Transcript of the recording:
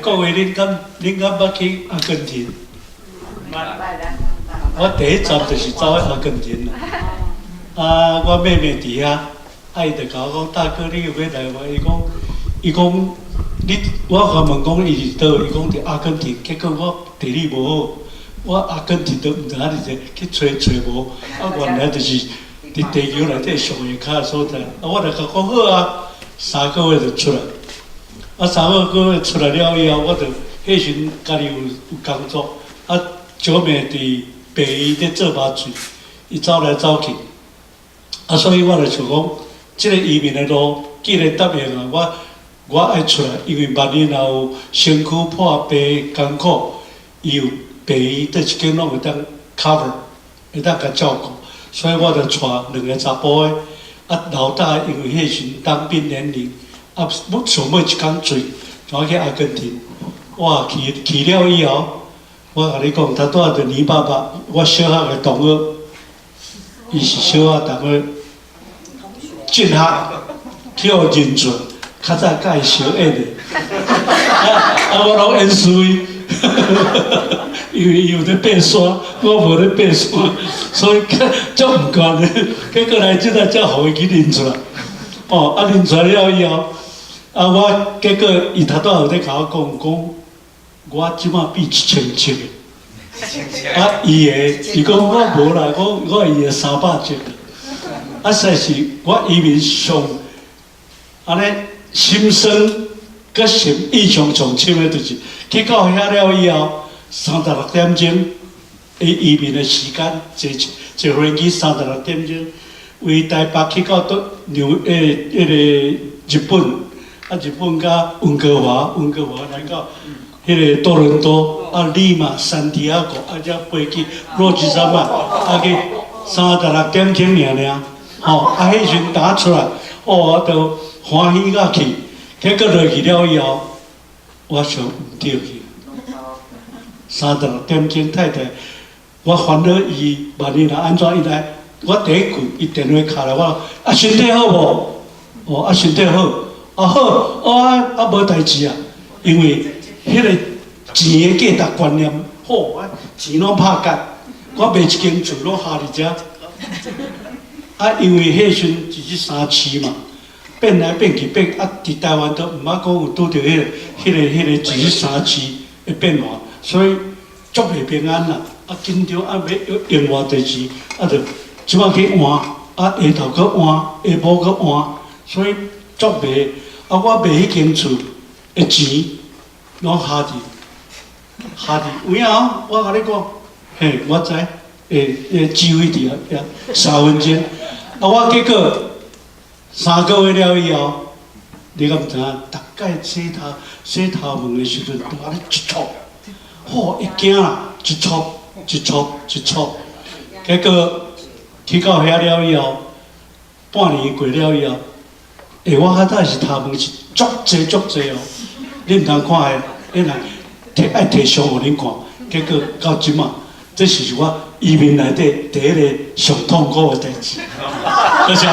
各位，恁敢捌去阿根廷？我第一站就是走去阿根廷啦。啊，我妹妹伫遐，伊就甲我讲：大哥，你有要来无？伊讲，我甲问讲伊伫倒？伊讲伫阿根廷。结果我地理无好，我阿根廷都毋知影伫去找无。啊，原来就是伫地球内底上下骹所在。啊，我就甲讲好啊，3个月就出来。啊，3个月出来了以后，我就迄时家己有工作。啊，小妹伫北医咧做麻醉，伊走来走去。啊，所以我就想讲，即个移民的路，既然答应啊，我爱出来，因为万一若有身躯破病艰苦，伊有病医倒一间拢会当 cover， 会当甲照顾，所以我就带2个查甫的，啊老大因为迄时当兵年龄，啊想要一工醉，就去阿根廷，哇去了以后，我甲你讲，他带着泥爸爸，我小学的同学，伊是小学同学。进学去互认出，较早甲伊相演的，我拢演输伊，因为伊有咧爬山，我无咧爬山，所以足唔惯的。结果来即个才互伊去认出来，哦，啊认出来了以后，啊我结果伊头拄有咧甲我讲，我即马比1700个，啊伊讲我无啦，我伊个300只。啊，实在是我移民上安尼心酸，甲印象上深的，就是去到遐了以后，36点钟，移民的时间，坐飞机36点钟，为台北去到迄个日本，啊日本甲温哥华来到迄个多伦多，啊利马、山地亚哥，啊才飞去洛基山脉，啊去36点钟尔。哦，啊，迄时打出来，哦，我都欢喜甲去，结果落去了以后，我想唔对去。36点钟太太，我烦恼伊，万一若安怎伊来，我第一句伊电话敲来，我啊身体好无？哦，啊身体好，啊好，哦啊无代志啊，因为迄个钱的价值观念好，我钱拢拍干，我卖一间厝拢下伫遮。啊，因为迄时阵就是3市嘛，变来变去变，啊，伫台湾都毋捌讲有拄着迄个就是3市的变化，所以足袂平安啦。啊，紧张啊，要用偌济钱，啊，就即摆去换，啊，下头搁换，下晡搁换，所以足袂。啊，我卖迄间厝的钱，拢下伫。有影哦，我甲你讲，嘿，我知，机会伫遐3分钟。啊！我结果3个月了以后，你敢毋知影？大概洗头毛的时阵，都安尼一撮，吼一惊啦，一撮。结果去到遐了以后，半年过了以后，我较早是头毛是足济哦，你毋通看的，爱摕相互恁看。结果到即马，这是我移民内底第一个上痛苦的代志。多谢。